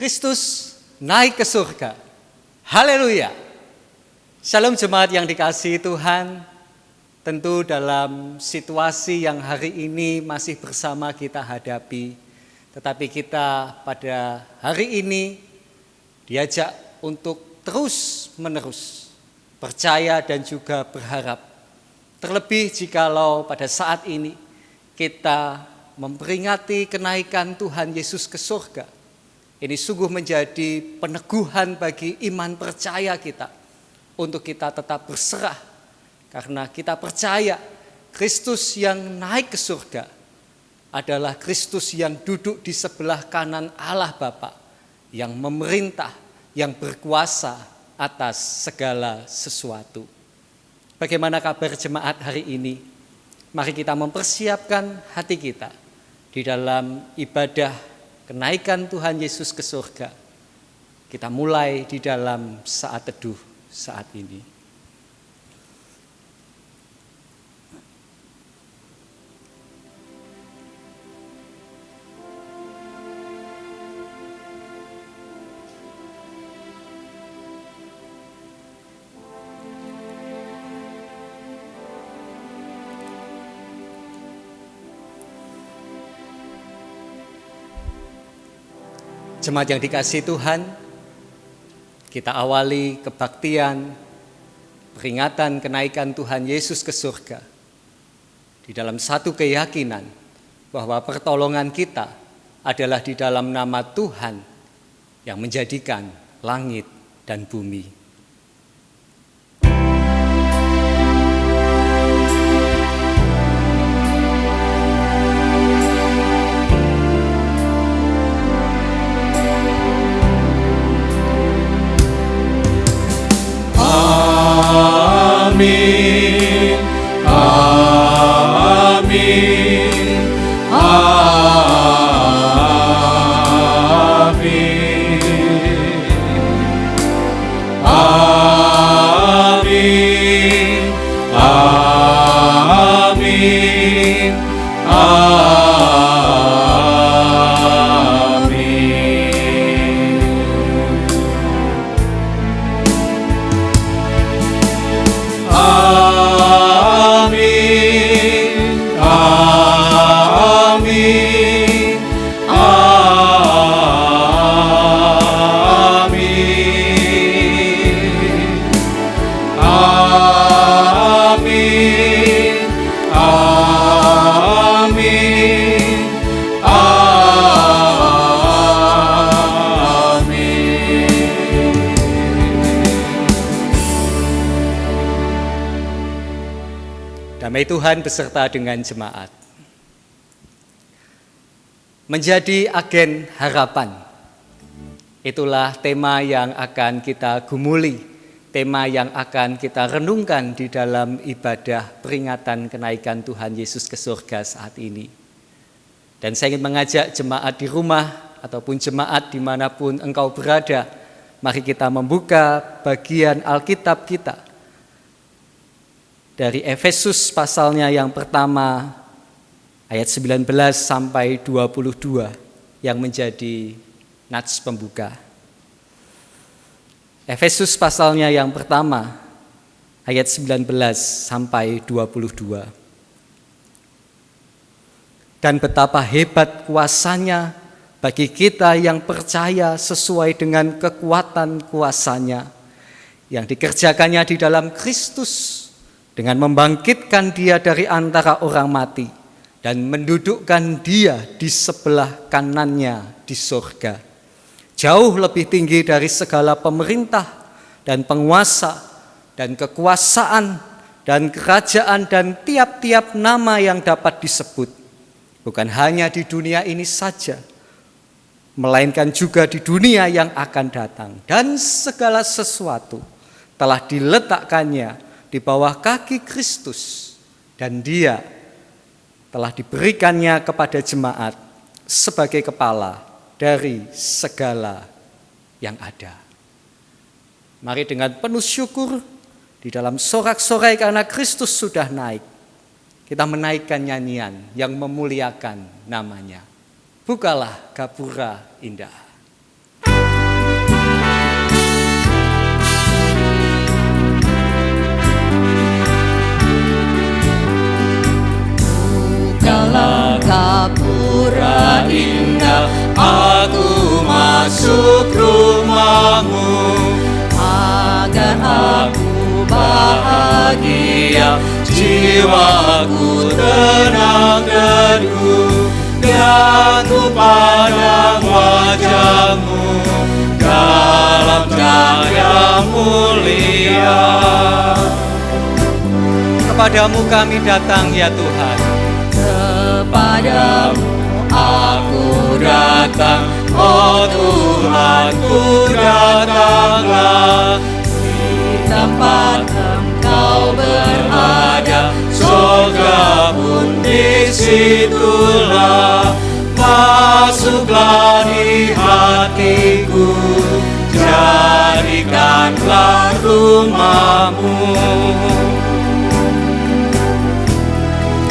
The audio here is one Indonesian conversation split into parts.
Kristus naik ke surga. Haleluya. Shalom jemaat yang dikasihi Tuhan. Tentu dalam situasi yang hari ini masih bersama kita hadapi, tetapi kita pada hari ini diajak untuk terus menerus percaya dan juga berharap. Terlebih jikalau pada saat ini kita memperingati kenaikan Tuhan Yesus ke surga. Ini sungguh menjadi peneguhan bagi iman percaya kita untuk kita tetap berserah. Karena kita percaya Kristus yang naik ke surga adalah Kristus yang duduk di sebelah kanan Allah Bapa, yang memerintah, yang berkuasa atas segala sesuatu. Bagaimana kabar jemaat hari ini? Mari kita mempersiapkan hati kita di dalam ibadah kenaikan Tuhan Yesus ke surga. Kita mulai di dalam saat teduh saat ini. Jemaat yang dikasihi Tuhan, kita awali kebaktian peringatan kenaikan Tuhan Yesus ke surga di dalam satu keyakinan bahwa pertolongan kita adalah di dalam nama Tuhan yang menjadikan langit dan bumi. Amin, amin, amin, amin, amin, Damai Tuhan beserta dengan jemaat. Menjadi agen harapan. Itulah tema yang akan kita gumuli, tema yang akan kita renungkan di dalam ibadah peringatan kenaikan Tuhan Yesus ke surga saat ini. Dan saya ingin mengajak jemaat di rumah ataupun jemaat dimanapun engkau berada, mari kita membuka bagian Alkitab kita. Dari Efesus pasalnya yang pertama ayat 19 sampai 22 yang menjadi nats pembuka. Efesus pasalnya yang pertama ayat 19 sampai 22. Dan betapa hebat kuasanya bagi kita yang percaya sesuai dengan kekuatan kuasanya yang dikerjakannya di dalam Kristus, dengan membangkitkan dia dari antara orang mati dan mendudukkan dia di sebelah kanannya di surga. Jauh lebih tinggi dari segala pemerintah dan penguasa dan kekuasaan dan kerajaan dan tiap-tiap nama yang dapat disebut. Bukan hanya di dunia ini saja, melainkan juga di dunia yang akan datang. Dan segala sesuatu telah diletakkannya di bawah kaki Kristus, dan dia telah diberikannya kepada jemaat sebagai kepala dari segala yang ada. Mari dengan penuh syukur di dalam sorak-sorai karena Kristus sudah naik, kita menaikkan nyanyian yang memuliakan namanya. Bukalah gapura indah. indah aku masuk rumahmu, agar aku bahagia jiwaku tenang teduh, dan ku pandang wajahmu dalam cahaya mulia. Kepadamu kami datang ya Tuhan. kepadamu Aku datang, oh Tuhanku datanglah. di tempat Engkau berada, Surga pun disitulah. Masuklah di hatiku, jadikanlah rumahmu.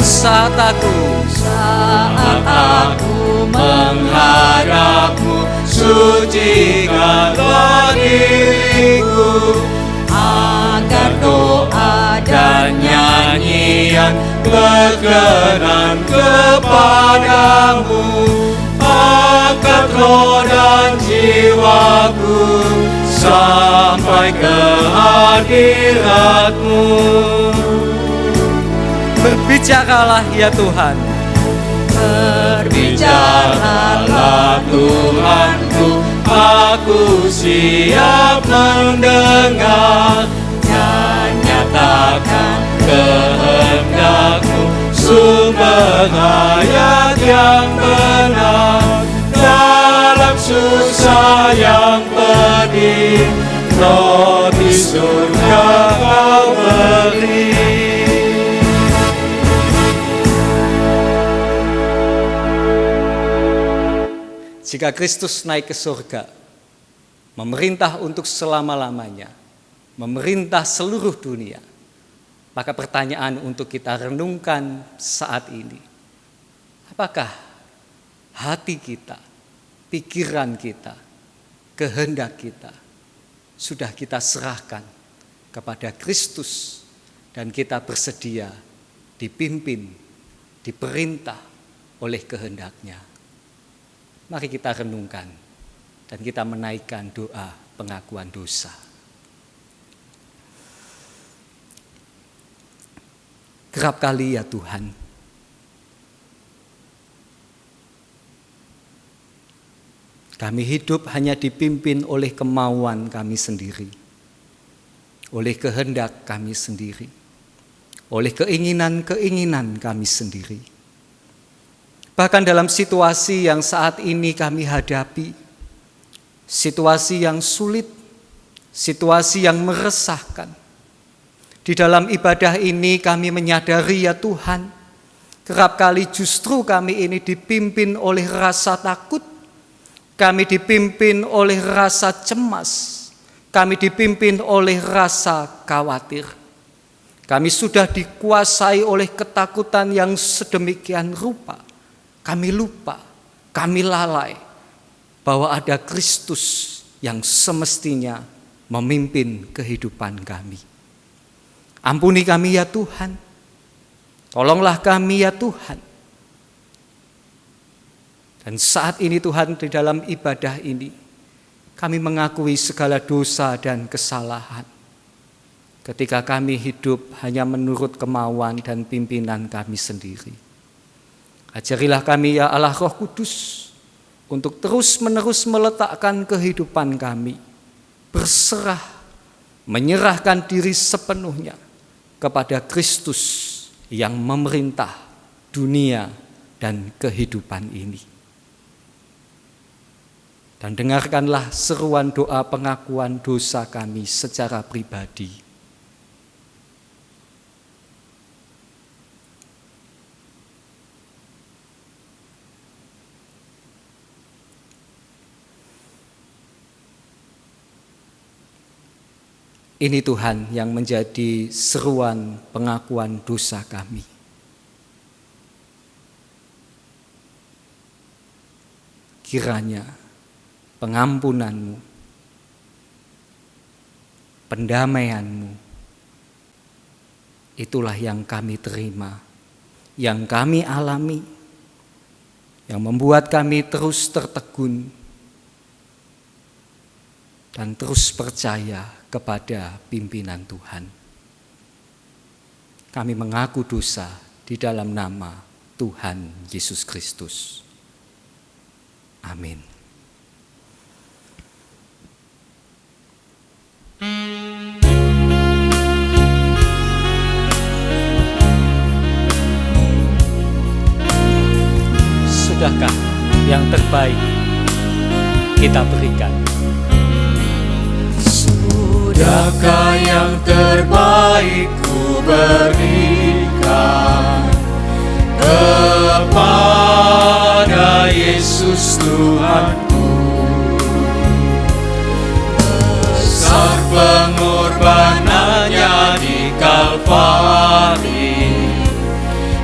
Saat aku menghadapmu, sucikanlah diriku, agar doa dan nyanyian berkenan kepadamu. Angkat roh dan jiwaku sampai ke hadiratmu. berbicaralah ya Tuhan. Bicaralah Tuhanku, aku siap mendengar, dan nyatakan kehendak-Mu, sumber hayat yang benar. Dalam susah yang pedih, roti surga Kau beri. Jika Kristus naik ke surga, memerintah untuk selama-lamanya, memerintah seluruh dunia, maka pertanyaan untuk kita renungkan saat ini, apakah hati kita, pikiran kita, kehendak kita sudah kita serahkan kepada Kristus dan kita bersedia dipimpin, diperintah oleh kehendak-Nya? Mari kita renungkan dan kita menaikkan doa pengakuan dosa. Kerap kali ya Tuhan, kami hidup hanya dipimpin oleh kemauan kami sendiri, oleh kehendak kami sendiri, oleh keinginan-keinginan kami sendiri. Bahkan dalam situasi yang saat ini kami hadapi, situasi yang sulit, situasi yang meresahkan. Di dalam ibadah ini kami menyadari ya Tuhan, kerap kali justru kami ini dipimpin oleh rasa takut, kami dipimpin oleh rasa cemas, kami dipimpin oleh rasa khawatir. Kami sudah dikuasai oleh ketakutan yang sedemikian rupa. Kami lupa, kami lalai bahwa ada Kristus yang semestinya memimpin kehidupan kami. Ampuni kami ya Tuhan, tolonglah kami ya Tuhan. Dan saat ini Tuhan, di dalam ibadah ini, kami mengakui segala dosa dan kesalahan. Ketika kami hidup hanya menurut kemauan dan pimpinan kami sendiri. Ajarilah kami ya Allah Roh Kudus untuk terus-menerus meletakkan kehidupan kami, berserah, menyerahkan diri sepenuhnya kepada Kristus yang memerintah dunia dan kehidupan ini. Dan dengarkanlah seruan doa pengakuan dosa kami secara pribadi. Ini Tuhan yang menjadi seruan pengakuan dosa kami. Kiranya pengampunan-Mu, pendamaian-Mu, itulah yang kami terima, yang kami alami, yang membuat kami terus tertegun dan terus percaya kepada pimpinan Tuhan. Kami mengaku dosa di dalam nama Tuhan Yesus Kristus. Amin. Sudahkah yang terbaik kita berikan? Sudahkah yang terbaik ku berikan kepada Yesus Tuhanku? Besar pengorbanannya di Kalvari,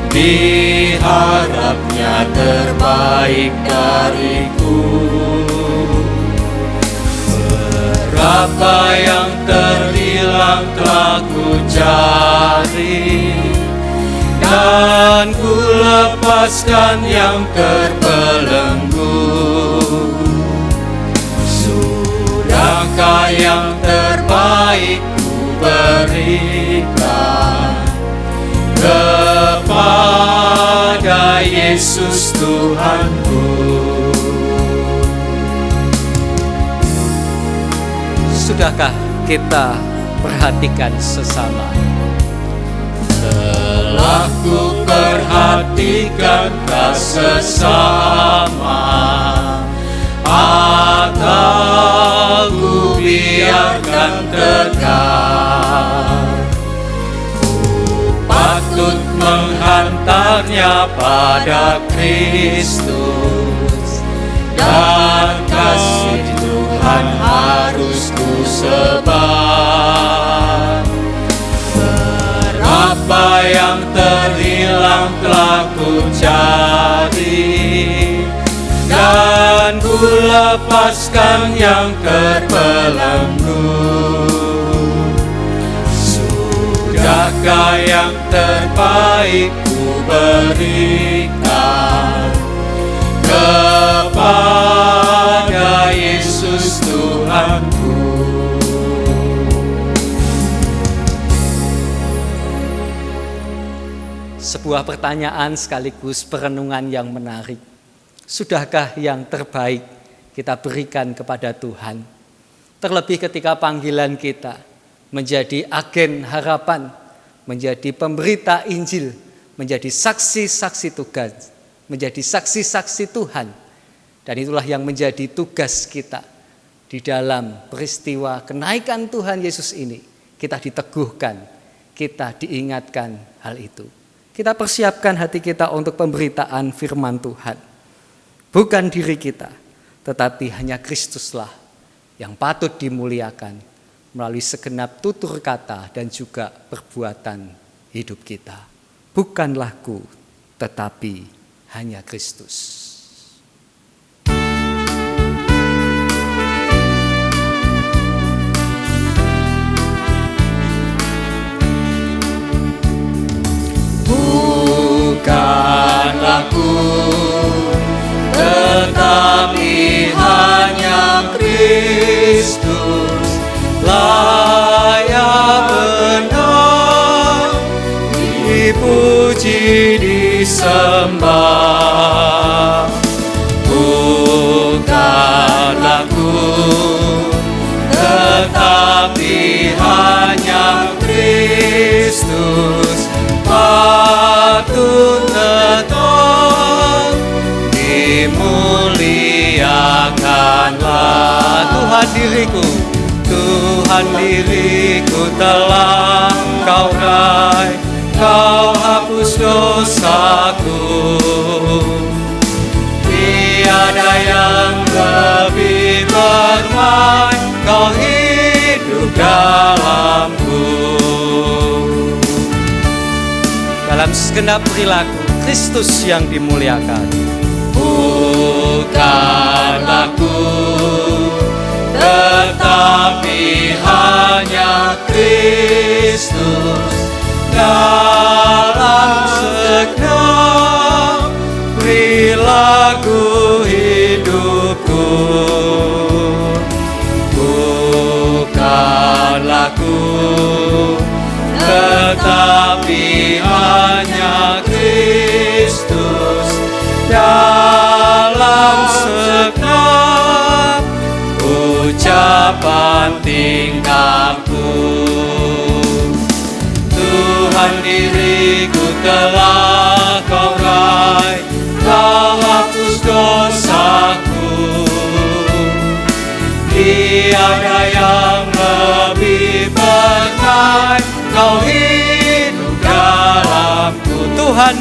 diharapnya terbaik dariku. Berapa yang terhilang telah ku cari, dan ku lepaskan yang terbelenggu. Sudahkah yang terbaik ku berikan kepada Yesus Tuhanku? Sudahkah kita perhatikan sesama? Telah ku perhatikan sesama, atau ku biarkan tegar? Patut menghantarnya pada Kristus, dan kasih Tuhan harus ku sebar. Berapa yang terhilang telah ku cari, dan ku lepaskan yang terbelenggu. Sudahkah yang terbaik ku berikan kepada Yesus Tuhanku? Sebuah pertanyaan sekaligus perenungan yang menarik. Sudahkah yang terbaik kita berikan kepada Tuhan? Terlebih ketika panggilan kita menjadi agen harapan, menjadi pemberita Injil, menjadi saksi-saksi tugas, menjadi saksi-saksi Tuhan. Dan itulah yang menjadi tugas kita di dalam peristiwa kenaikan Tuhan Yesus ini. Kita diteguhkan, kita diingatkan hal itu. Kita persiapkan hati kita untuk pemberitaan firman Tuhan. Bukan diri kita, tetapi hanya Kristuslah yang patut dimuliakan melalui segenap tutur kata dan juga perbuatan hidup kita. Bukanlah ku, tetapi hanya Kristus. Bukanlah ku, tetapi hanya Kristus, layak benar dipuji disembah. Bukanlah ku, tetapi hanya Kristus, patut tetap dimuliakanlah. Tuhan diriku, Tuhan diriku telah Kau raih, Kau hapus dosaku. Tiada yang lebih bermain, Kau hidup dalamku. dalam segenap perilaku Kristus yang dimuliakan. Bukanlah ku, tetapi hanya Kristus, dalam segenap perilaku aku, tetapi hanya Kristus dalam segenap ucapan tingkahku. Tuhan, diriku telah Kau raih, Kau hapus dosaku. Tiada yang lebih berkenan, Kau hidup dalamku. Tuhan,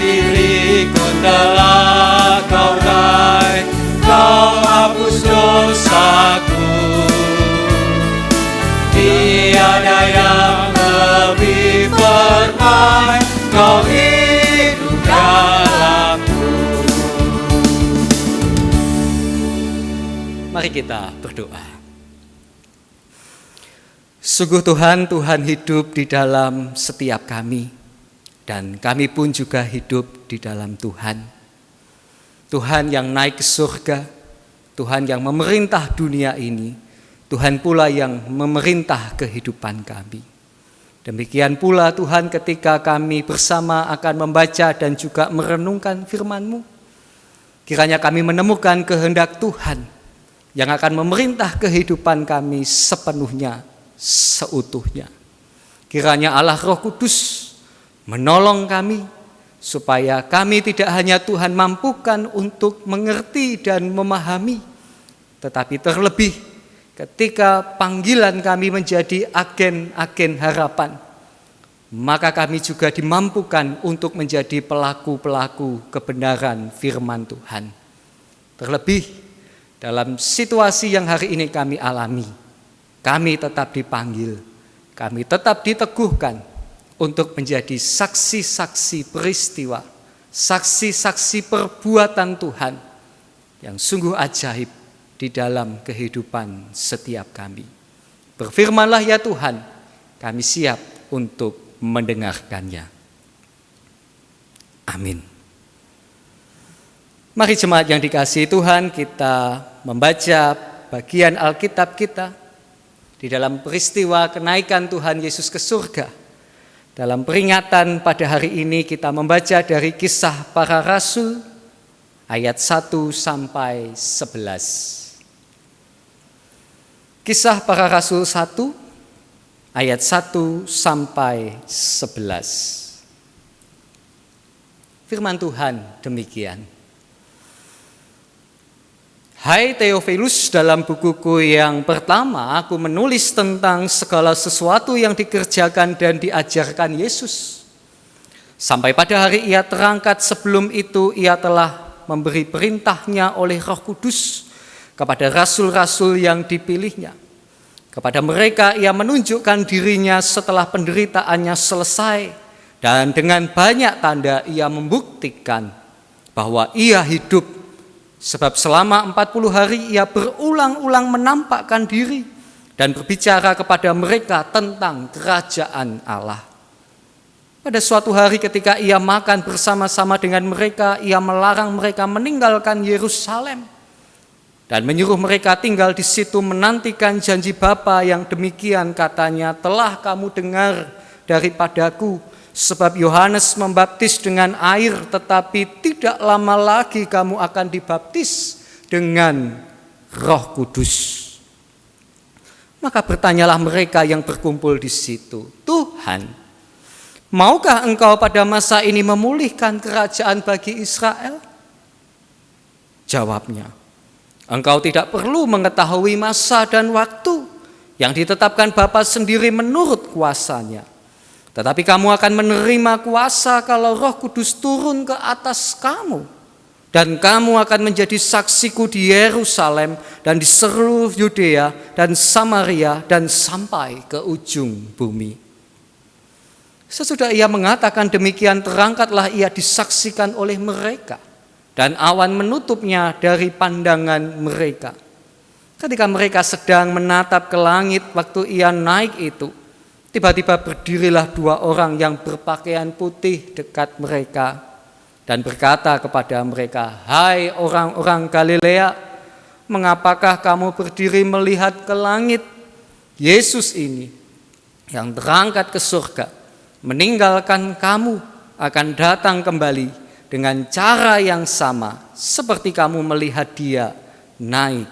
diriku telah Kau raih, Kau hapus dosaku. Tiada yang lebih berkenan, Kau hidup dalamku. Mari kita berdoa. Sungguh Tuhan, Tuhan hidup di dalam setiap kami, dan kami pun juga hidup di dalam Tuhan. Tuhan yang naik ke surga, Tuhan yang memerintah dunia ini, Tuhan pula yang memerintah kehidupan kami. Demikian pula Tuhan, ketika kami bersama akan membaca dan juga merenungkan firman-Mu, kiranya kami menemukan kehendak Tuhan yang akan memerintah kehidupan kami sepenuhnya, seutuhnya. Kiranya Allah Roh Kudus menolong kami, supaya kami tidak hanya Tuhan mampukan untuk mengerti dan memahami, tetapi terlebih ketika panggilan kami menjadi agen-agen harapan, maka kami juga dimampukan untuk menjadi pelaku-pelaku kebenaran firman Tuhan. Terlebih dalam situasi yang hari ini kami alami, kami tetap dipanggil, kami tetap diteguhkan untuk menjadi saksi-saksi peristiwa, saksi-saksi perbuatan Tuhan yang sungguh ajaib di dalam kehidupan setiap kami. Berfirmanlah ya Tuhan, kami siap untuk mendengarkannya. Amin. Mari jemaat yang dikasihi Tuhan, kita membaca bagian Alkitab kita di dalam peristiwa kenaikan Tuhan Yesus ke surga. Dalam peringatan pada hari ini kita membaca dari Kisah Para Rasul ayat 1 sampai 11. Kisah Para Rasul 1 ayat 1 sampai 11. Firman Tuhan demikian. Hai Theophilus, dalam bukuku yang pertama aku menulis tentang segala sesuatu yang dikerjakan dan diajarkan Yesus. Sampai pada hari ia terangkat, sebelum itu ia telah memberi perintahnya oleh Roh Kudus kepada rasul-rasul yang dipilihnya. Kepada mereka ia menunjukkan dirinya setelah penderitaannya selesai, dan dengan banyak tanda ia membuktikan bahwa ia hidup. Sebab selama 40 hari ia berulang-ulang menampakkan diri dan berbicara kepada mereka tentang kerajaan Allah. Pada suatu hari ketika ia makan bersama-sama dengan mereka, ia melarang mereka meninggalkan Yerusalem dan menyuruh mereka tinggal di situ menantikan janji Bapa yang demikian katanya, telah kamu dengar daripadaku. Sebab Yohanes membaptis dengan air, tetapi tidak lama lagi kamu akan dibaptis dengan Roh Kudus. Maka bertanyalah mereka yang berkumpul di situ, Tuhan, maukah engkau pada masa ini memulihkan kerajaan bagi Israel? Jawabnya, engkau tidak perlu mengetahui masa dan waktu yang ditetapkan Bapa sendiri menurut kuasanya. Tetapi kamu akan menerima kuasa kalau Roh Kudus turun ke atas kamu. Dan kamu akan menjadi saksiku di Yerusalem dan di seluruh Yudea dan Samaria dan sampai ke ujung bumi. Sesudah ia mengatakan demikian, terangkatlah ia disaksikan oleh mereka. Dan awan menutupnya dari pandangan mereka. Ketika mereka sedang menatap ke langit waktu ia naik itu, tiba-tiba berdirilah 2 orang yang berpakaian putih dekat mereka dan berkata kepada mereka, hai orang-orang Galilea, mengapakah kamu berdiri melihat ke langit? Yesus ini yang terangkat ke surga, meninggalkan kamu, akan datang kembali dengan cara yang sama seperti kamu melihat dia naik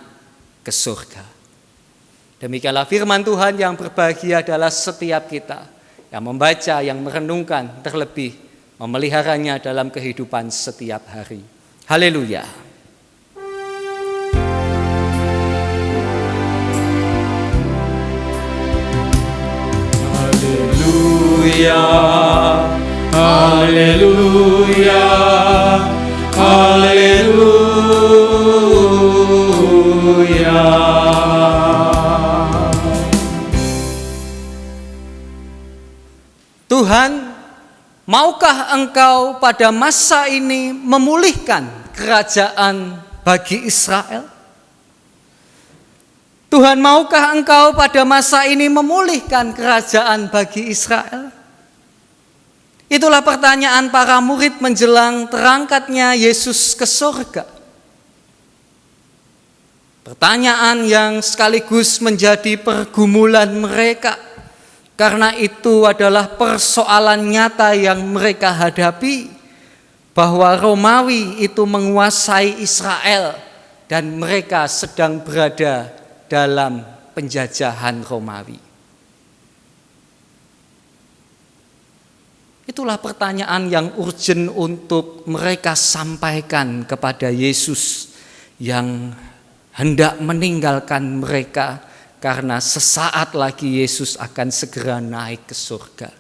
ke surga. Demikianlah firman Tuhan yang berbahagia adalah setiap kita yang membaca, yang merenungkan, terlebih memeliharanya dalam kehidupan setiap hari. Haleluya. Haleluya, haleluya. Tuhan, maukah Engkau pada masa ini memulihkan kerajaan bagi Israel? Tuhan, maukah Engkau pada masa ini memulihkan kerajaan bagi Israel? Itulah pertanyaan para murid menjelang terangkatnya Yesus ke surga. Pertanyaan yang sekaligus menjadi pergumulan mereka, karena itu adalah persoalan nyata yang mereka hadapi, bahwa Romawi itu menguasai Israel dan mereka sedang berada dalam penjajahan Romawi. Itulah pertanyaan yang urgent untuk mereka sampaikan kepada Yesus yang hendak meninggalkan mereka, karena sesaat lagi Yesus akan segera naik ke surga.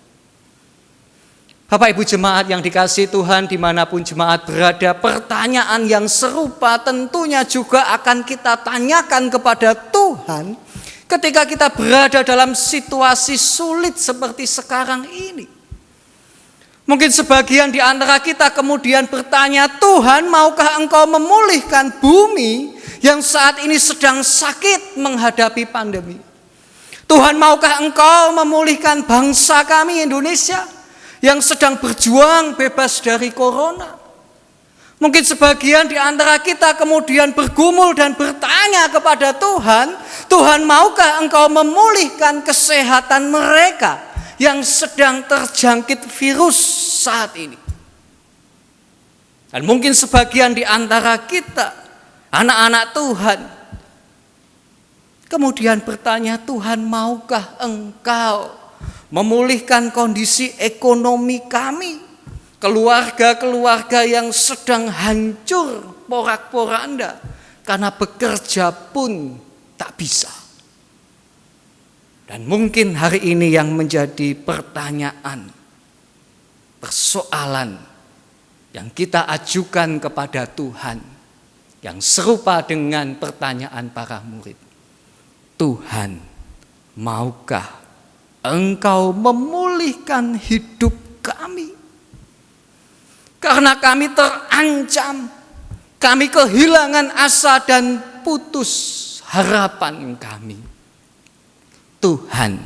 Bapak Ibu jemaat yang dikasihi Tuhan, dimanapun jemaat berada, pertanyaan yang serupa tentunya juga akan kita tanyakan kepada Tuhan ketika kita berada dalam situasi sulit seperti sekarang ini. Mungkin sebagian di antara kita kemudian bertanya, Tuhan, maukah Engkau memulihkan bumi yang saat ini sedang sakit menghadapi pandemi? Tuhan, maukah Engkau memulihkan bangsa kami Indonesia yang sedang berjuang bebas dari corona? Mungkin sebagian di antara kita kemudian bergumul dan bertanya kepada Tuhan, Tuhan, maukah Engkau memulihkan kesehatan mereka yang sedang terjangkit virus saat ini? Dan mungkin sebagian di antara kita, anak-anak Tuhan, kemudian bertanya, Tuhan, maukah Engkau memulihkan kondisi ekonomi kami, keluarga-keluarga yang sedang hancur porak-poranda karena bekerja pun tak bisa. Dan mungkin hari ini yang menjadi pertanyaan, persoalan yang kita ajukan kepada Tuhan, yang serupa dengan pertanyaan para murid. Tuhan, maukah Engkau memulihkan hidup kami? Karena kami terancam, kami kehilangan asa dan putus harapan kami. Tuhan,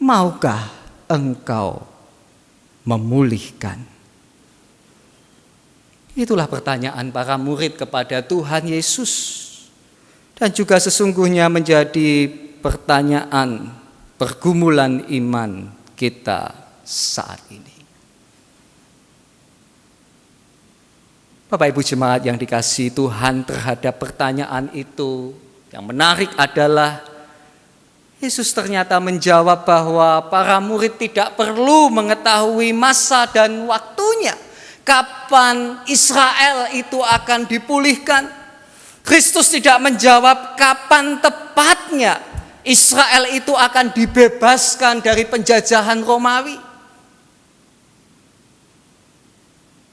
maukah Engkau memulihkan? Itulah pertanyaan para murid kepada Tuhan Yesus, dan juga sesungguhnya menjadi pertanyaan pergumulan iman kita saat ini. Bapak Ibu jemaat yang dikasihi Tuhan, terhadap pertanyaan itu yang menarik adalah Yesus ternyata menjawab bahwa para murid tidak perlu mengetahui masa dan waktunya kapan Israel itu akan dipulihkan. Kristus tidak menjawab kapan tepatnya Israel itu akan dibebaskan dari penjajahan Romawi.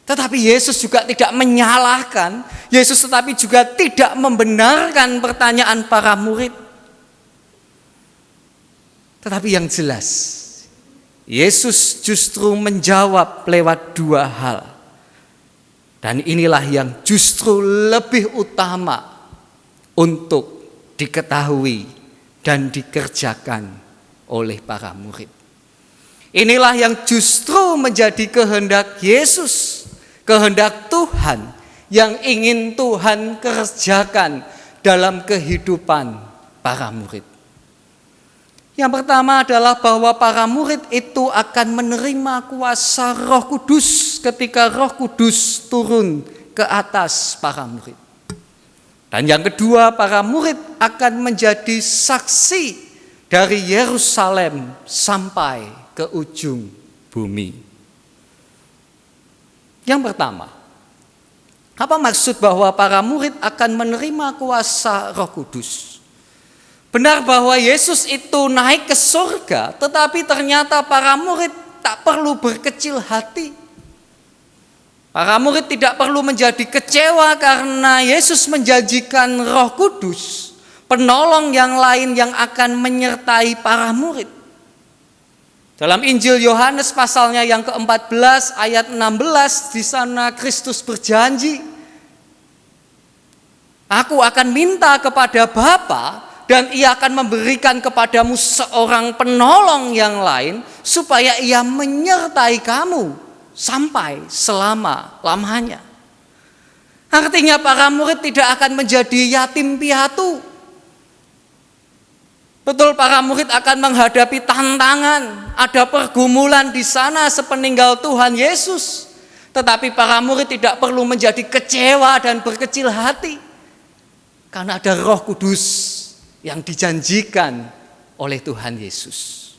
Tetapi Yesus juga tidak menyalahkan, Yesus tetapi juga tidak membenarkan pertanyaan para murid. Tetapi yang jelas, Yesus justru menjawab lewat dua hal. Dan inilah yang justru lebih utama untuk diketahui dan dikerjakan oleh para murid. Inilah yang justru menjadi kehendak Yesus, kehendak Tuhan yang ingin Tuhan kerjakan dalam kehidupan para murid. Yang pertama adalah bahwa para murid itu akan menerima kuasa Roh Kudus ketika Roh Kudus turun ke atas para murid. Dan yang kedua, para murid akan menjadi saksi dari Yerusalem sampai ke ujung bumi. Yang pertama, apa maksud bahwa para murid akan menerima kuasa Roh Kudus? Benar bahwa Yesus itu naik ke surga, tetapi ternyata para murid tak perlu berkecil hati. Para murid tidak perlu menjadi kecewa karena Yesus menjanjikan Roh Kudus, penolong yang lain yang akan menyertai para murid. Dalam Injil Yohanes pasalnya yang ke-14 ayat 16, di sana Kristus berjanji, "Aku akan minta kepada Bapa dan Ia akan memberikan kepadamu seorang penolong yang lain supaya Ia menyertai kamu sampai selama-lamanya." Artinya para murid tidak akan menjadi yatim piatu. Betul, para murid akan menghadapi tantangan, ada pergumulan di sana sepeninggal Tuhan Yesus. Tetapi para murid tidak perlu menjadi kecewa dan berkecil hati, karena ada Roh Kudus yang dijanjikan oleh Tuhan Yesus.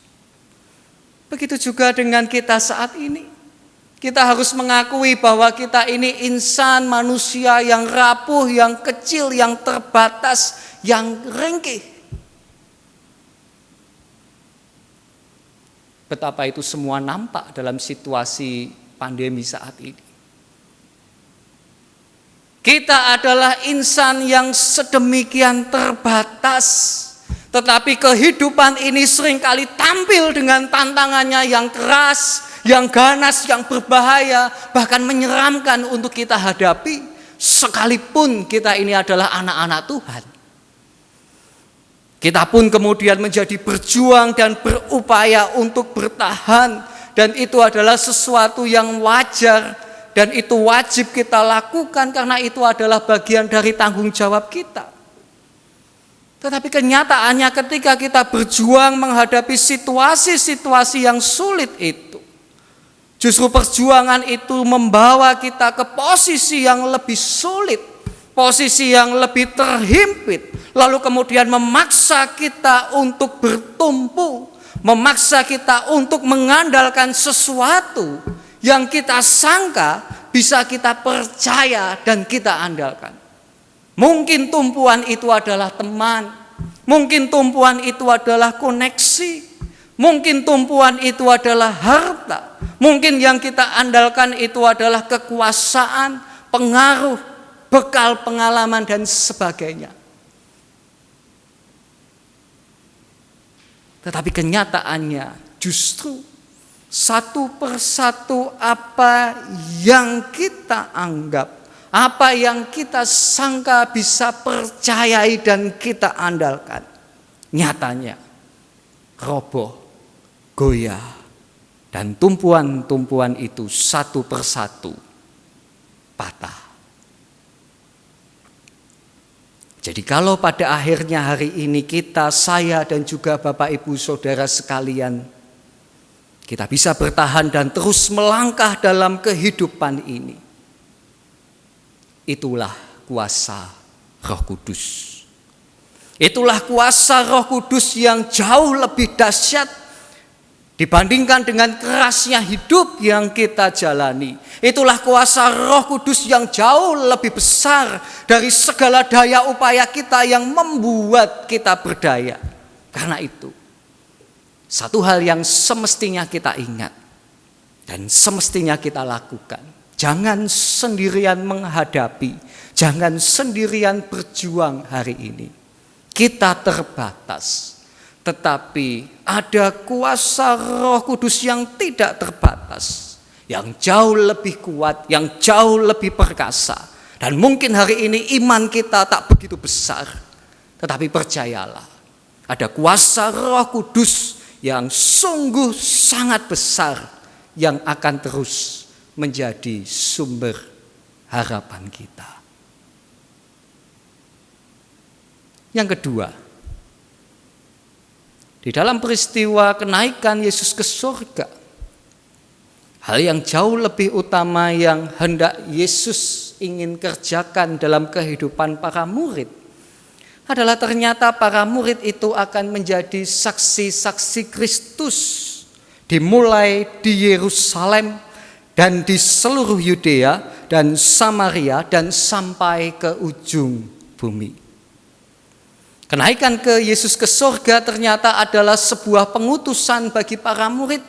Begitu juga dengan kita saat ini. Kita harus mengakui bahwa kita ini insan manusia yang rapuh, yang kecil, yang terbatas, yang ringkih. Betapa itu semua nampak dalam situasi pandemi saat ini. Kita adalah insan yang sedemikian terbatas, tetapi kehidupan ini seringkali tampil dengan tantangannya yang keras, yang ganas, yang berbahaya, bahkan menyeramkan untuk kita hadapi, sekalipun kita ini adalah anak-anak Tuhan. Kita pun kemudian menjadi berjuang dan berupaya untuk bertahan, dan itu adalah sesuatu yang wajar. Dan itu wajib kita lakukan karena itu adalah bagian dari tanggung jawab kita. Tetapi kenyataannya ketika kita berjuang menghadapi situasi-situasi yang sulit itu, justru perjuangan itu membawa kita ke posisi yang lebih sulit, posisi yang lebih terhimpit, lalu kemudian memaksa kita untuk bertumpu, memaksa kita untuk mengandalkan sesuatu yang kita sangka bisa kita percaya dan kita andalkan. Mungkin tumpuan itu adalah teman, mungkin tumpuan itu adalah koneksi, mungkin tumpuan itu adalah harta, mungkin yang kita andalkan itu adalah kekuasaan, pengaruh, bekal pengalaman dan sebagainya. Tetapi kenyataannya justru satu persatu apa yang kita anggap, apa yang kita sangka bisa percayai dan kita andalkan, nyatanya roboh, goyah, dan tumpuan-tumpuan itu satu persatu patah. Jadi kalau pada akhirnya hari ini kita, saya dan juga Bapak Ibu Saudara sekalian, kita bisa bertahan dan terus melangkah dalam kehidupan ini, itulah kuasa Roh Kudus. Itulah kuasa Roh Kudus yang jauh lebih dahsyat dibandingkan dengan kerasnya hidup yang kita jalani. Itulah kuasa Roh Kudus yang jauh lebih besar dari segala daya upaya kita yang membuat kita berdaya. Karena itu, satu hal yang semestinya kita ingat dan semestinya kita lakukan, jangan sendirian menghadapi, jangan sendirian berjuang hari ini. Kita terbatas, tetapi ada kuasa Roh Kudus yang tidak terbatas, yang jauh lebih kuat, yang jauh lebih perkasa. Dan mungkin hari ini iman kita tak begitu besar, tetapi percayalah, ada kuasa Roh Kudus yang sungguh sangat besar yang akan terus menjadi sumber harapan kita. Yang kedua, di dalam peristiwa kenaikan Yesus ke surga, hal yang jauh lebih utama yang hendak Yesus ingin kerjakan dalam kehidupan para murid adalah ternyata para murid itu akan menjadi saksi-saksi Kristus, dimulai di Yerusalem dan di seluruh Yudea dan Samaria dan sampai ke ujung bumi. Kenaikan ke Yesus ke surga ternyata adalah sebuah pengutusan bagi para murid,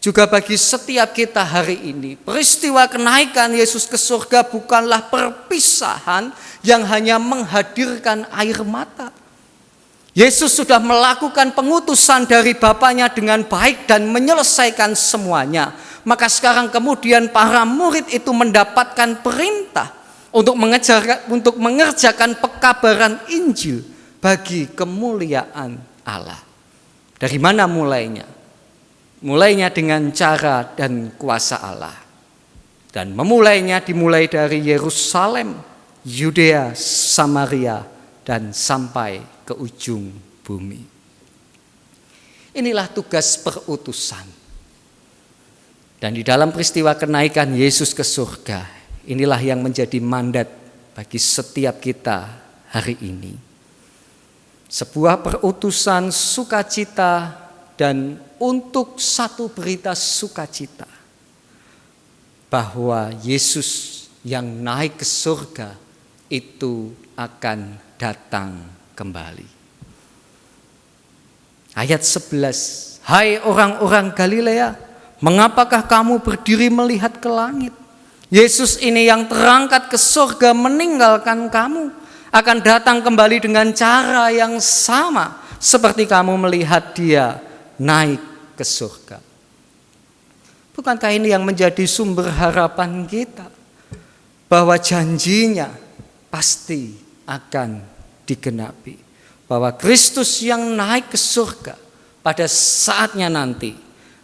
juga bagi setiap kita hari ini. Peristiwa kenaikan Yesus ke surga bukanlah perpisahan yang hanya menghadirkan air mata. Yesus sudah melakukan pengutusan dari Bapanya dengan baik dan menyelesaikan semuanya. Maka sekarang kemudian para murid itu mendapatkan perintah untuk mengerjakan pekabaran Injil bagi kemuliaan Allah. Dari mana mulainya? Mulainya dengan cara dan kuasa Allah. Dan dimulai dari Yerusalem, Yudea, Samaria, dan sampai ke ujung bumi. Inilah tugas perutusan. Dan di dalam peristiwa kenaikan Yesus ke surga, inilah yang menjadi mandat bagi setiap kita hari ini. Sebuah perutusan sukacita dan untuk satu berita sukacita bahwa Yesus yang naik ke surga itu akan datang kembali. Ayat 11, hai orang-orang Galilea, mengapakah kamu berdiri melihat ke langit? Yesus ini yang terangkat ke surga meninggalkan kamu, akan datang kembali dengan cara yang sama seperti kamu melihat dia naik ke surga. Bukankah ini yang menjadi sumber harapan kita? Bahwa janjinya pasti akan digenapi. Bahwa Kristus yang naik ke surga pada saatnya nanti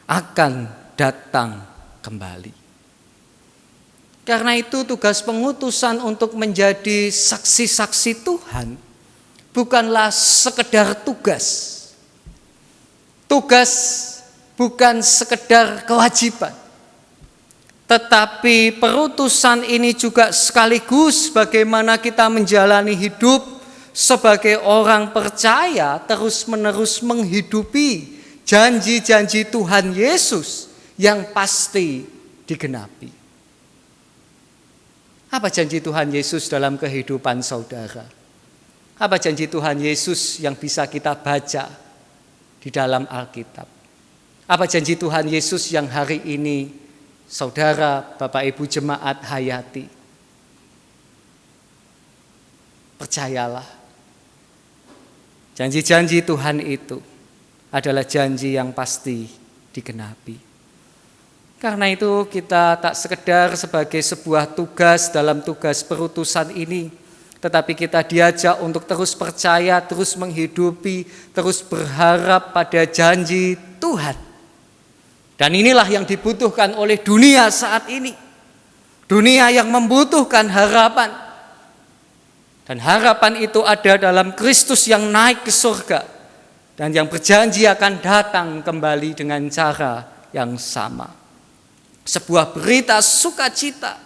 akan datang kembali. Karena itu tugas pengutusan untuk menjadi saksi-saksi Tuhan bukanlah sekedar tugas. Tugas bukan sekedar kewajiban. Tetapi perutusan ini juga sekaligus bagaimana kita menjalani hidup sebagai orang percaya terus-menerus menghidupi janji-janji Tuhan Yesus yang pasti digenapi. Apa janji Tuhan Yesus dalam kehidupan saudara? Apa janji Tuhan Yesus yang bisa kita baca di dalam Alkitab? Apa janji Tuhan Yesus yang hari ini saudara, Bapak Ibu jemaat hayati? Percayalah, janji-janji Tuhan itu adalah janji yang pasti digenapi. Karena itu kita tak sekedar sebagai sebuah tugas dalam tugas perutusan ini, tetapi kita diajak untuk terus percaya, terus menghidupi, terus berharap pada janji Tuhan. Dan inilah yang dibutuhkan oleh dunia saat ini. Dunia yang membutuhkan harapan. Dan harapan itu ada dalam Kristus yang naik ke surga dan yang berjanji akan datang kembali dengan cara yang sama. Sebuah berita sukacita,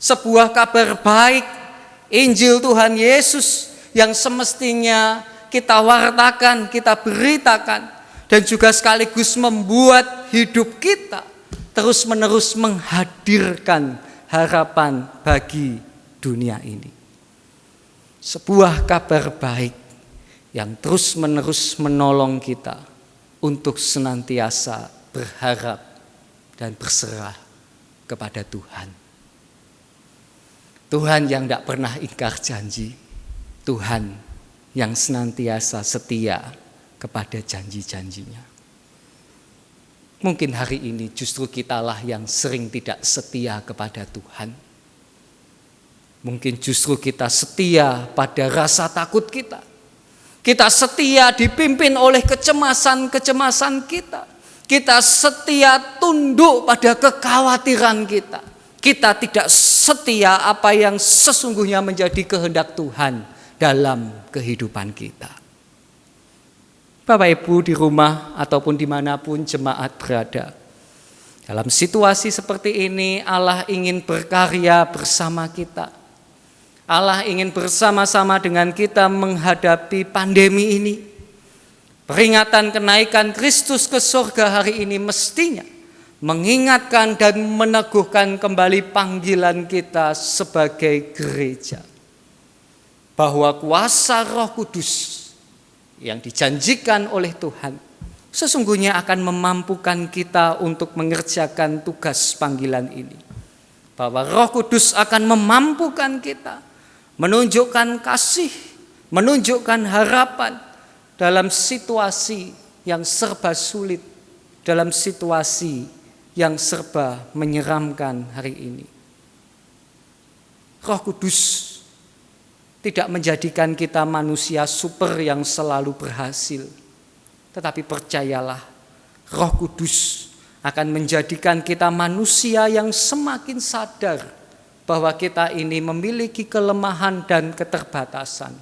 sebuah kabar baik, Injil Tuhan Yesus yang semestinya kita wartakan, kita beritakan, dan juga sekaligus membuat hidup kita terus-menerus menghadirkan harapan bagi dunia ini. Sebuah kabar baik yang terus-menerus menolong kita untuk senantiasa berharap dan berserah kepada Tuhan. Tuhan yang tidak pernah ingkar janji, Tuhan yang senantiasa setia kepada janji-janjinya. Mungkin hari ini justru kitalah yang sering tidak setia kepada Tuhan. Mungkin justru kita setia pada rasa takut kita. Kita setia dipimpin oleh kecemasan-kecemasan kita. Kita setia tunduk pada kekhawatiran kita. Kita tidak setia apa yang sesungguhnya menjadi kehendak Tuhan dalam kehidupan kita. Bapak Ibu di rumah ataupun dimanapun jemaat berada, dalam situasi seperti ini Allah ingin berkarya bersama kita. Allah ingin bersama-sama dengan kita menghadapi pandemi ini. Peringatan kenaikan Kristus ke surga hari ini mestinya mengingatkan dan meneguhkan kembali panggilan kita sebagai gereja. Bahwa kuasa Roh Kudus yang dijanjikan oleh Tuhan sesungguhnya akan memampukan kita untuk mengerjakan tugas panggilan ini. Bahwa Roh Kudus akan memampukan kita menunjukkan kasih, menunjukkan harapan dalam situasi yang serba sulit, dalam situasi yang serba menyeramkan hari ini. Roh Kudus tidak menjadikan kita manusia super yang selalu berhasil. Tetapi percayalah, Roh Kudus akan menjadikan kita manusia yang semakin sadar bahwa kita ini memiliki kelemahan dan keterbatasan.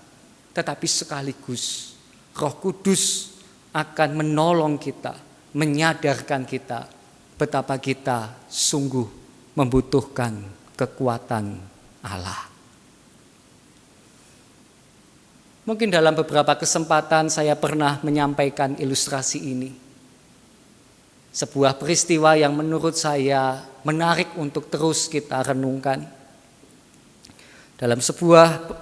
Tetapi sekaligus Roh Kudus akan menolong kita, menyadarkan kita betapa kita sungguh membutuhkan kekuatan Allah. Mungkin dalam beberapa kesempatan saya pernah menyampaikan ilustrasi ini. Sebuah peristiwa yang menurut saya menarik untuk terus kita renungkan. Dalam sebuah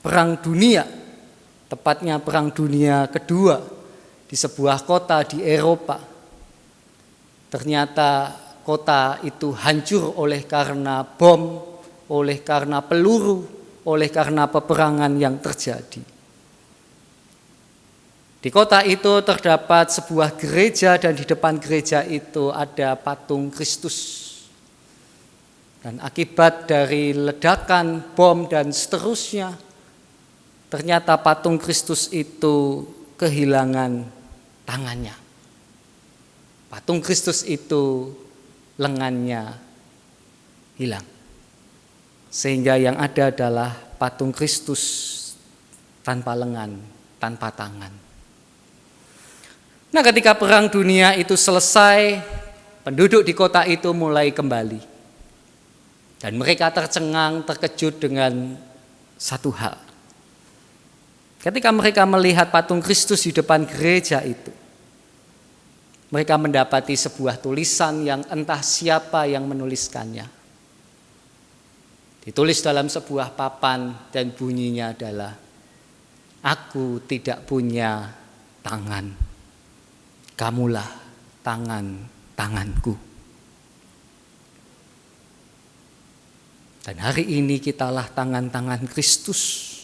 perang dunia, tepatnya perang dunia kedua di sebuah kota di Eropa. Ternyata kota itu hancur oleh karena bom, oleh karena peluru, oleh karena peperangan yang terjadi. Di kota itu terdapat sebuah gereja dan di depan gereja itu ada patung Kristus. Dan akibat dari ledakan bom dan seterusnya, ternyata patung Kristus itu kehilangan tangannya. Patung Kristus itu lengannya hilang. Sehingga yang ada adalah patung Kristus tanpa lengan, tanpa tangan. Nah, ketika perang dunia itu selesai, penduduk di kota itu mulai kembali. Dan mereka tercengang, terkejut dengan satu hal. Ketika mereka melihat patung Kristus di depan gereja itu, mereka mendapati sebuah tulisan yang entah siapa yang menuliskannya. Ditulis dalam sebuah papan dan bunyinya adalah, "Aku tidak punya tangan, kamulah tangan-tanganku." Dan hari ini kitalah tangan-tangan Kristus.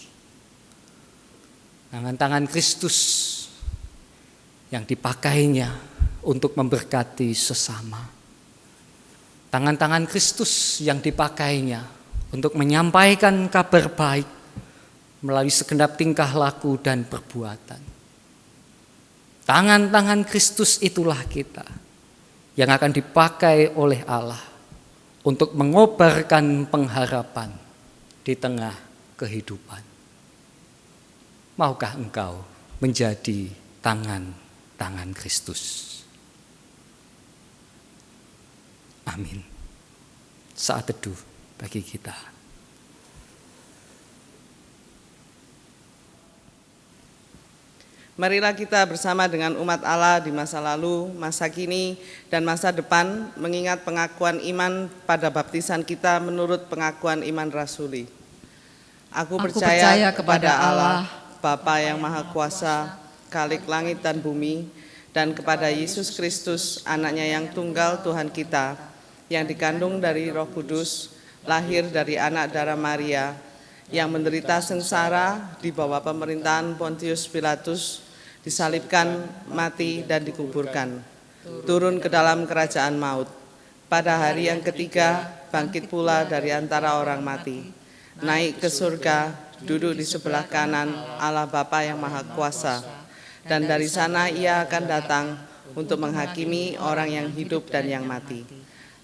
Tangan-tangan Kristus yang dipakainya untuk memberkati sesama. Tangan-tangan Kristus yang dipakainya untuk menyampaikan kabar baik melalui segenap tingkah laku dan perbuatan. Tangan-tangan Kristus itulah kita yang akan dipakai oleh Allah untuk mengobarkan pengharapan di tengah kehidupan. Maukah engkau menjadi tangan-tangan Kristus? Amin. Saat teduh bagi kita. Marilah kita bersama dengan umat Allah di masa lalu, masa kini, dan masa depan mengingat pengakuan iman pada baptisan kita menurut pengakuan iman rasuli. Aku percaya kepada Allah, Bapa yang Maha Kuasa, Khalik langit dan bumi, dan kepada Yesus Kristus, anaknya yang tunggal Tuhan kita, yang dikandung dari Roh Kudus, lahir dari anak darah Maria, yang menderita sengsara di bawah pemerintahan Pontius Pilatus, disalibkan, mati, dan dikuburkan, turun ke dalam kerajaan maut. Pada hari yang ketiga, bangkit pula dari antara orang mati, naik ke surga, duduk di sebelah kanan Allah Bapa yang Maha Kuasa, dan dari sana ia akan datang untuk menghakimi orang yang hidup dan yang mati.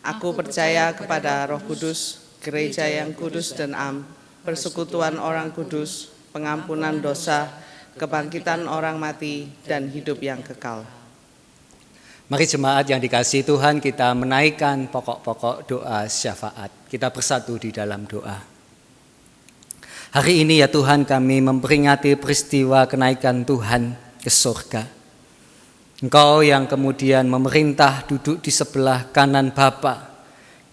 Aku percaya kepada Roh Kudus, gereja yang kudus dan am, persekutuan orang kudus, pengampunan dosa, kebangkitan orang mati, dan hidup yang kekal. Mari jemaat yang dikasihi Tuhan, kita menaikkan pokok-pokok doa syafaat. Kita bersatu di dalam doa. Hari ini ya Tuhan, kami memperingati peristiwa kenaikan Tuhan ke surga. Engkau yang kemudian memerintah duduk di sebelah kanan Bapa,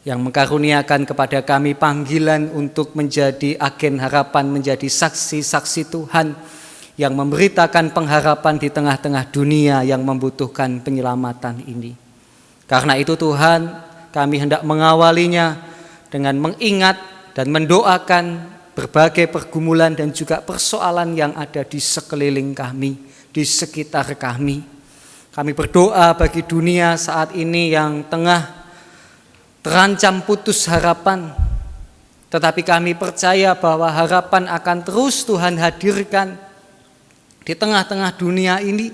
yang mengkaruniakan kepada kami panggilan untuk menjadi agen harapan, menjadi saksi-saksi Tuhan, yang memberitakan pengharapan di tengah-tengah dunia yang membutuhkan penyelamatan ini. Karena itu Tuhan, kami hendak mengawalinya dengan mengingat dan mendoakan berbagai pergumulan dan juga persoalan yang ada di sekeliling kami, di sekitar kami. Kami berdoa bagi dunia saat ini yang tengah terancam putus harapan, tetapi kami percaya bahwa harapan akan terus Tuhan hadirkan di tengah-tengah dunia ini,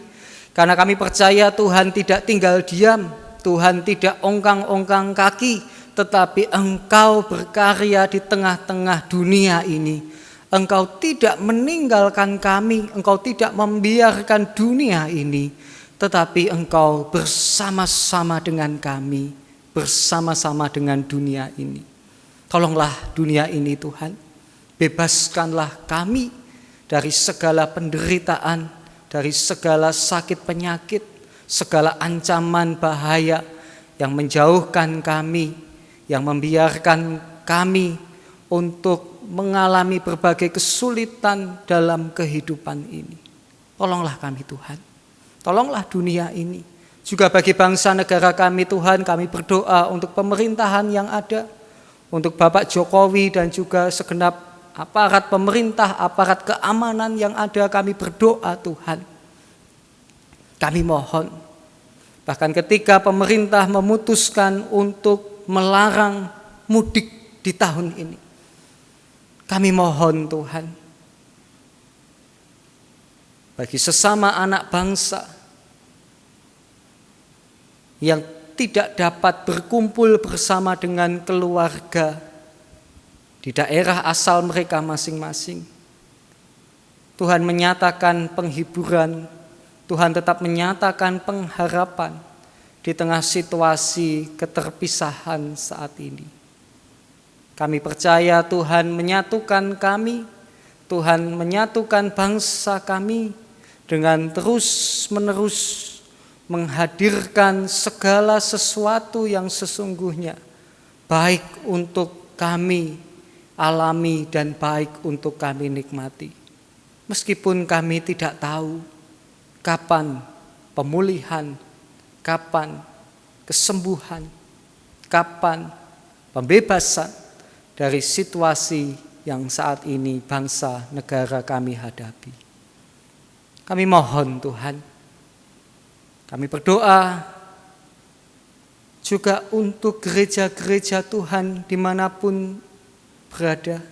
karena kami percaya Tuhan tidak tinggal diam, Tuhan tidak ongkang-ongkang kaki, tetapi Engkau berkarya di tengah-tengah dunia ini. Engkau tidak meninggalkan kami, Engkau tidak membiarkan dunia ini, tetapi Engkau bersama-sama dengan kami, bersama-sama dengan dunia ini. Tolonglah dunia ini Tuhan, bebaskanlah kami dari segala penderitaan, dari segala sakit penyakit, segala ancaman bahaya yang menjauhkan kami, yang membiarkan kami untuk mengalami berbagai kesulitan dalam kehidupan ini. Tolonglah kami Tuhan, tolonglah dunia ini. Juga bagi bangsa negara kami Tuhan, kami berdoa untuk pemerintahan yang ada, untuk Bapak Jokowi dan juga segenap aparat pemerintah, aparat keamanan yang ada, kami berdoa Tuhan. Kami mohon, bahkan ketika pemerintah memutuskan untuk melarang mudik di tahun ini, kami mohon Tuhan, bagi sesama anak bangsa yang tidak dapat berkumpul bersama dengan keluarga di daerah asal mereka masing-masing, Tuhan menyatakan penghiburan, Tuhan tetap menyatakan pengharapan di tengah situasi keterpisahan saat ini. Kami percaya Tuhan menyatukan kami, Tuhan menyatukan bangsa kami dengan terus-menerus menghadirkan segala sesuatu yang sesungguhnya baik untuk kami alami dan baik untuk kami nikmati. Meskipun kami tidak tahu kapan pemulihan, kapan kesembuhan, kapan pembebasan dari situasi yang saat ini bangsa negara kami hadapi. Kami mohon Tuhan, kami berdoa juga untuk gereja-gereja Tuhan dimanapun berada.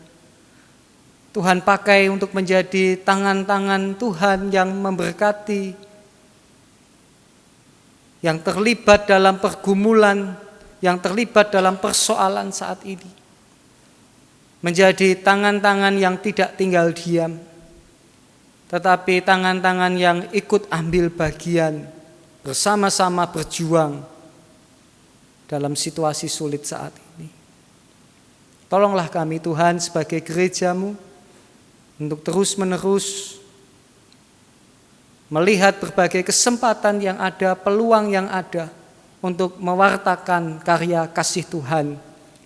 Tuhan pakai untuk menjadi tangan-tangan Tuhan yang memberkati, yang terlibat dalam pergumulan, yang terlibat dalam persoalan saat ini. Menjadi tangan-tangan yang tidak tinggal diam, tetapi tangan-tangan yang ikut ambil bagian, bersama-sama berjuang dalam situasi sulit saat ini. Tolonglah kami Tuhan sebagai gereja-Mu untuk terus-menerus melihat berbagai kesempatan yang ada, peluang yang ada untuk mewartakan karya kasih Tuhan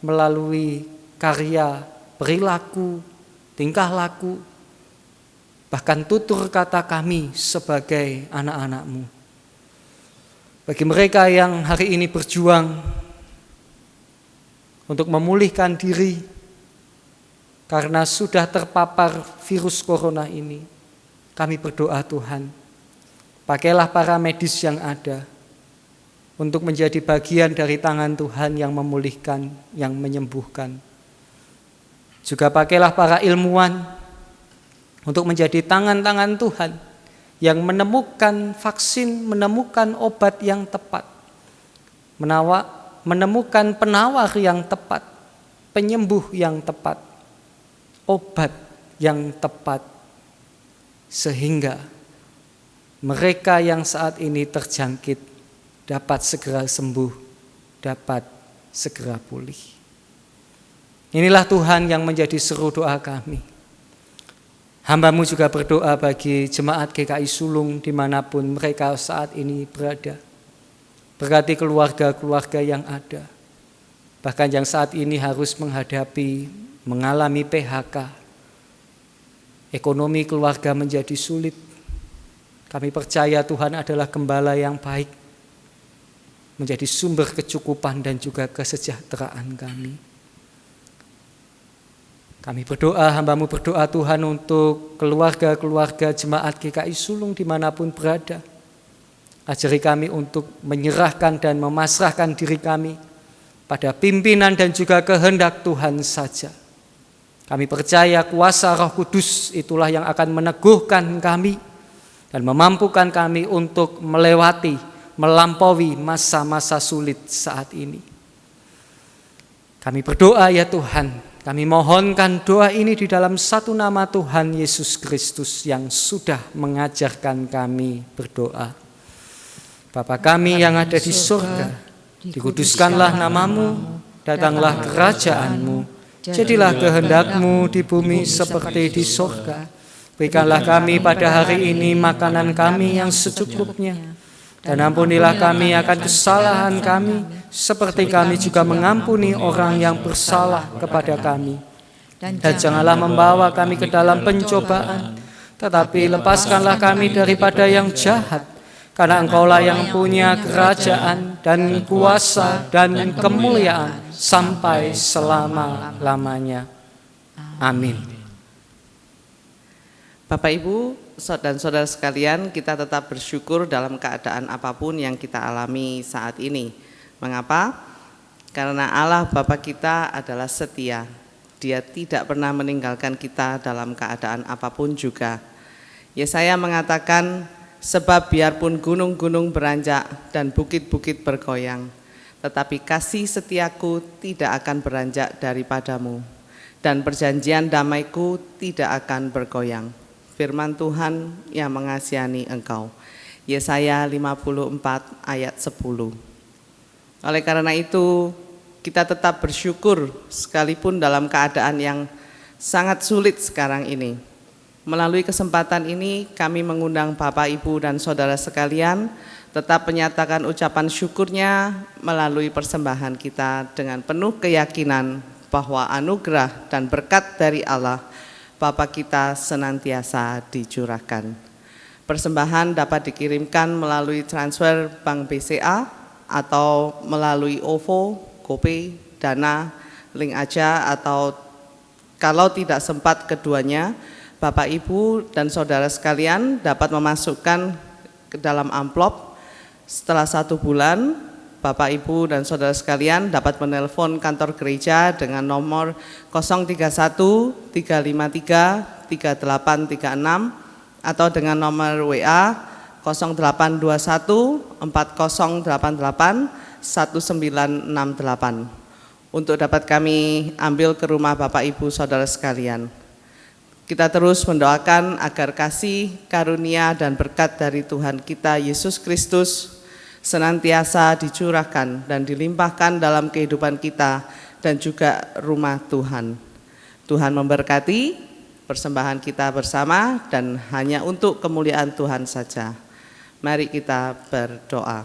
melalui karya perilaku, tingkah laku, bahkan tutur kata kami sebagai anak-anak-Mu. Bagi mereka yang hari ini berjuang untuk memulihkan diri karena sudah terpapar virus corona ini, kami berdoa Tuhan, pakailah para medis yang ada untuk menjadi bagian dari tangan Tuhan yang memulihkan, yang menyembuhkan. Juga pakailah para ilmuwan untuk menjadi tangan-tangan Tuhan yang menemukan vaksin, menemukan obat yang tepat, menemukan penawar yang tepat, penyembuh yang tepat, obat yang tepat sehingga mereka yang saat ini terjangkit dapat segera sembuh, dapat segera pulih. Inilah Tuhan yang menjadi seru doa kami. Hamba-Mu juga berdoa bagi jemaat GKI Sulung dimanapun mereka saat ini berada. Berkati keluarga-keluarga yang ada, bahkan yang saat ini harus mengalami PHK. Ekonomi keluarga menjadi sulit. Kami percaya Tuhan adalah gembala yang baik, menjadi sumber kecukupan dan juga kesejahteraan kami. Kami berdoa, hamba-Mu berdoa Tuhan untuk keluarga-keluarga jemaat GKI Sulung dimanapun berada. Ajari kami untuk menyerahkan dan memasrahkan diri kami pada pimpinan dan juga kehendak Tuhan saja. Kami percaya kuasa Roh Kudus itulah yang akan meneguhkan kami dan memampukan kami untuk melampaui masa-masa sulit saat ini. Kami berdoa ya Tuhan, kami mohonkan doa ini di dalam satu nama Tuhan Yesus Kristus yang sudah mengajarkan kami berdoa. Bapa kami yang ada di surga, dikuduskanlah nama-Mu, datanglah kerajaan-Mu, jadilah kehendak-Mu di bumi seperti di surga. Berikanlah kami pada hari ini makanan kami yang secukupnya, dan ampunilah kami akan kesalahan kami, seperti kami juga mengampuni orang yang bersalah kepada kami. Dan janganlah membawa kami ke dalam pencobaan, tetapi lepaskanlah kami daripada yang jahat, karena Engkaulah yang punya kerajaan dan kuasa dan kemuliaan sampai selama-lamanya. Amin. Bapak Ibu dan saudara sekalian, kita tetap bersyukur dalam keadaan apapun yang kita alami saat ini. Mengapa? Karena Allah Bapa kita adalah setia. Dia tidak pernah meninggalkan kita dalam keadaan apapun juga. Yesaya mengatakan, sebab biarpun gunung-gunung beranjak dan bukit-bukit bergoyang, tetapi kasih setiaku tidak akan beranjak daripadamu, dan perjanjian damaiku tidak akan bergoyang. Firman Tuhan yang mengasihani engkau. Yesaya 54 ayat 10. Oleh karena itu, kita tetap bersyukur sekalipun dalam keadaan yang sangat sulit sekarang ini. Melalui kesempatan ini, kami mengundang Bapak, Ibu, dan saudara sekalian tetap menyatakan ucapan syukurnya melalui persembahan kita dengan penuh keyakinan bahwa anugerah dan berkat dari Allah Bapa kita senantiasa dicurahkan. Persembahan dapat dikirimkan melalui transfer Bank BCA atau melalui OVO, GoPay, Dana, Link Aja, atau kalau tidak sempat keduanya, Bapak, Ibu, dan saudara sekalian dapat memasukkan ke dalam amplop. Setelah 1 bulan, Bapak, Ibu, dan saudara sekalian dapat menelpon kantor gereja dengan nomor 031 353 3836 atau dengan nomor WA 0821 4088 1968 untuk dapat kami ambil ke rumah Bapak, Ibu, saudara sekalian. Kita terus mendoakan agar kasih, karunia, dan berkat dari Tuhan kita Yesus Kristus senantiasa dicurahkan dan dilimpahkan dalam kehidupan kita dan juga rumah Tuhan. Tuhan memberkati persembahan kita bersama dan hanya untuk kemuliaan Tuhan saja. Mari kita berdoa.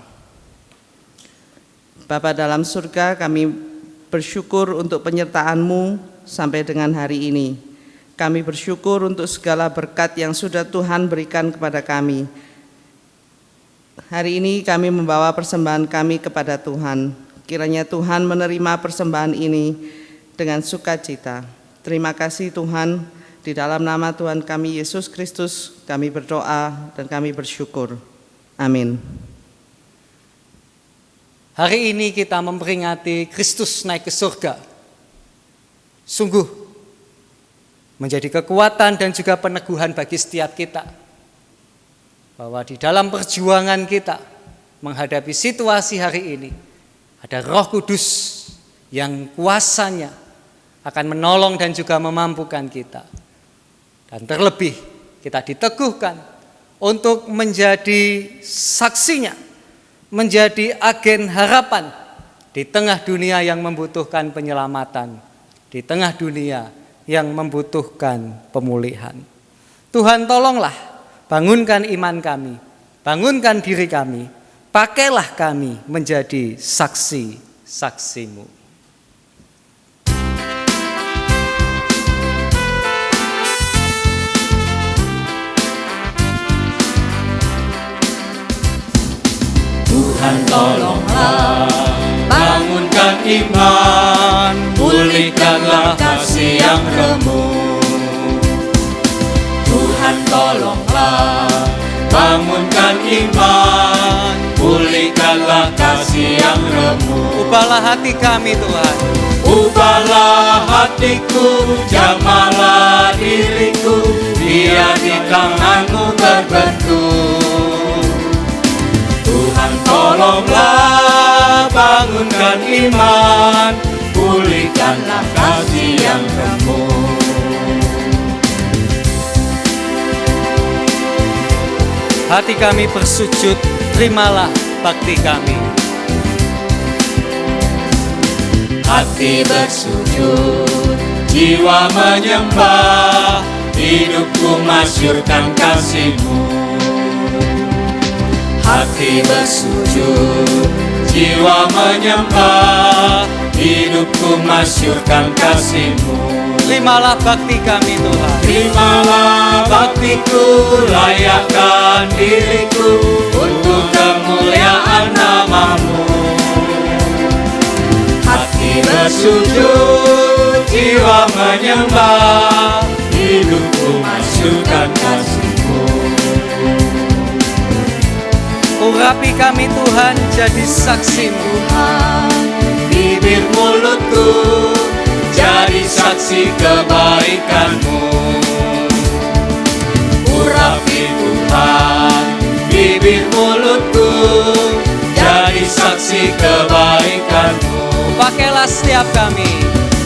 Bapa dalam surga, kami bersyukur untuk penyertaan-Mu sampai dengan hari ini. Kami bersyukur untuk segala berkat yang sudah Tuhan berikan kepada kami. Hari ini kami membawa persembahan kami kepada Tuhan. Kiranya Tuhan menerima persembahan ini dengan sukacita. Terima kasih Tuhan, di dalam nama Tuhan kami Yesus Kristus kami berdoa dan kami bersyukur. Amin. Hari ini kita memperingati Kristus naik ke surga. Sungguh menjadi kekuatan dan juga peneguhan bagi setiap kita, bahwa di dalam perjuangan kita menghadapi situasi hari ini, ada Roh Kudus yang kuasanya akan menolong dan juga memampukan kita. Dan terlebih kita diteguhkan untuk menjadi saksinya, menjadi agen harapan di tengah dunia yang membutuhkan penyelamatan, di tengah dunia yang membutuhkan pemulihan. Tuhan, tolonglah bangunkan iman kami, bangunkan diri kami, pakailah kami menjadi saksi-saksi-Mu. Tuhan tolonglah bangunkan iman, pulihkanlah kasih yang remuk. Tuhan tolonglah bangunkan iman, pulihkanlah kasih yang remuk. Ubahlah hati kami Tuhan, ubahlah hatiku, jamahlah diriku, biar di tangan-Mu terbentuk. Tuhan tolonglah bangunkan iman, pulihkanlah kasih yang remuk. hati kami bersujud, terimalah bakti kami. Hati bersujud, jiwa menyembah, hidupku masyurkan kasih-Mu. Hati bersujud, jiwa menyembah, hidupku masyurkan kasih-Mu. Terimalah bakti kami Tuhan. Terimalah baktiku, layakkan diriku untuk kemuliaan nama-Mu. Hati bersujud, jiwa menyembah, hidupku masyurkan kasih-Mu. Urapi kami Tuhan jadi saksi-Mu. Bibir mulutku jadi saksi kebaikan-Mu. Urapi Tuhan bibir mulutku jadi saksi kebaikan-Mu. Pakailah setiap kami,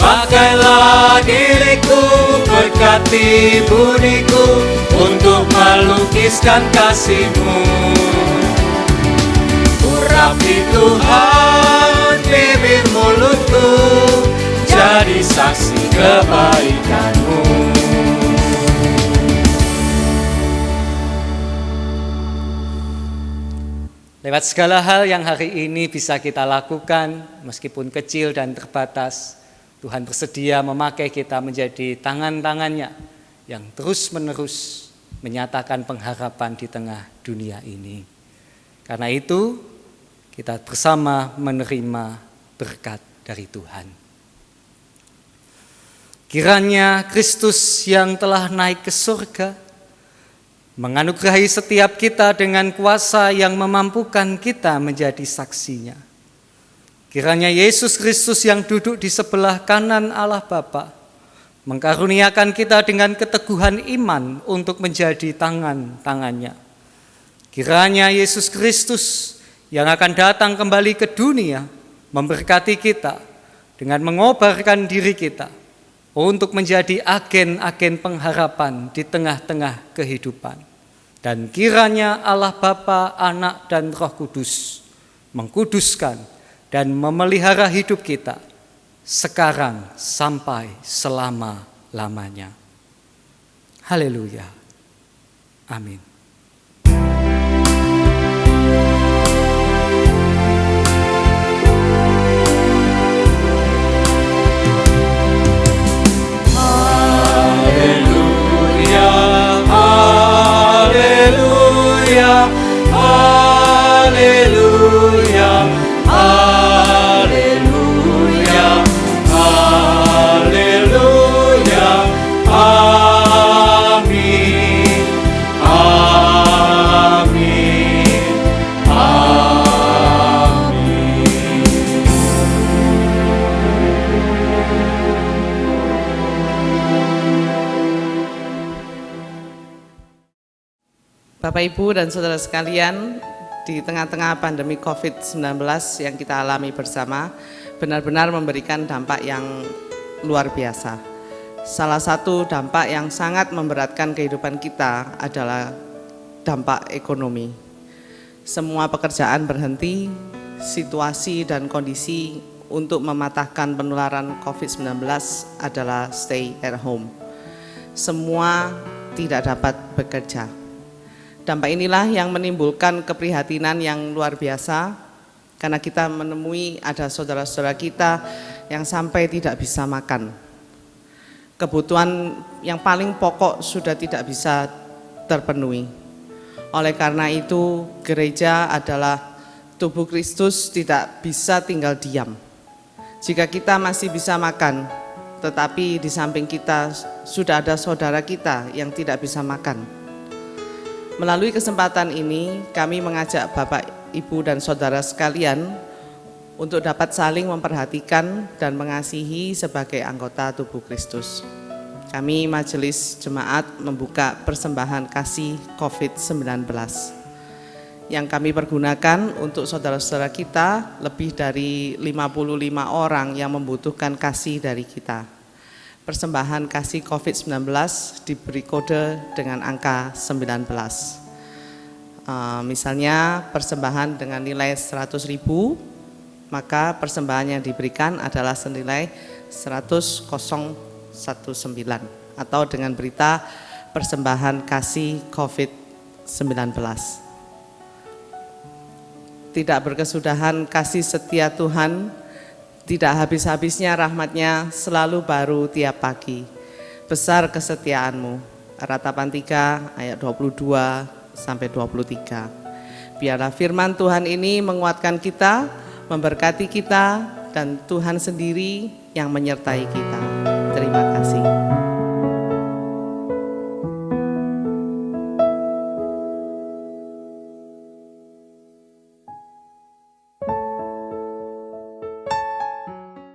pakailah diriku, berkati budiku untuk melukiskan kasih-Mu. Urapi Tuhan bibir mulutku jadi saksi kebaikan-Mu. lewat segala hal yang hari ini bisa kita lakukan, meskipun kecil dan terbatas, Tuhan bersedia memakai kita menjadi tangan-tangannya yang terus-menerus menyatakan pengharapan di tengah dunia ini. Karena itu, kita bersama menerima berkat dari Tuhan. Kiranya Kristus yang telah naik ke surga menganugerahi setiap kita dengan kuasa yang memampukan kita menjadi saksinya. Kiranya Yesus Kristus yang duduk di sebelah kanan Allah Bapa mengkaruniakan kita dengan keteguhan iman untuk menjadi tangan-tangannya. Kiranya Yesus Kristus yang akan datang kembali ke dunia memberkati kita dengan mengobarkan diri kita untuk menjadi agen-agen pengharapan di tengah-tengah kehidupan. Dan kiranya Allah Bapa, Anak, dan Roh Kudus mengkuduskan dan memelihara hidup kita sekarang sampai selama-lamanya. Haleluya. Amin. Haleluya, haleluya, haleluya, amin, amin, amin. Bapak, Ibu, dan saudara sekalian, di tengah-tengah pandemi COVID-19 yang kita alami bersama, benar-benar memberikan dampak yang luar biasa. Salah satu dampak yang sangat memberatkan kehidupan kita adalah dampak ekonomi. Semua pekerjaan berhenti, situasi dan kondisi untuk mematahkan penularan COVID-19 adalah stay at home. Semua tidak dapat bekerja. Dampak inilah yang menimbulkan keprihatinan yang luar biasa karena kita menemui ada saudara-saudara kita yang sampai tidak bisa makan. Kebutuhan yang paling pokok sudah tidak bisa terpenuhi. Oleh karena itu, gereja adalah tubuh Kristus, tidak bisa tinggal diam. Jika kita masih bisa makan, tetapi di samping kita sudah ada saudara kita yang tidak bisa makan. Melalui kesempatan ini, kami mengajak Bapak, Ibu, dan saudara sekalian untuk dapat saling memperhatikan dan mengasihi sebagai anggota tubuh Kristus. Kami Majelis Jemaat membuka persembahan kasih COVID-19 yang kami pergunakan untuk saudara-saudara kita, lebih dari 55 orang yang membutuhkan kasih dari kita. Persembahan kasih COVID-19 diberi kode dengan angka 19. Misalnya persembahan dengan nilai 100.000, maka persembahan yang diberikan adalah senilai 100.019 atau dengan berita persembahan kasih COVID-19. Tidak berkesudahan kasih setia Tuhan, tidak habis-habisnya rahmat-Nya selalu baru tiap pagi. Besar kesetiaan-Mu. Ratapan 3 ayat 22 sampai 23. Biarlah firman Tuhan ini menguatkan kita, memberkati kita, dan Tuhan sendiri yang menyertai kita. Terima kasih.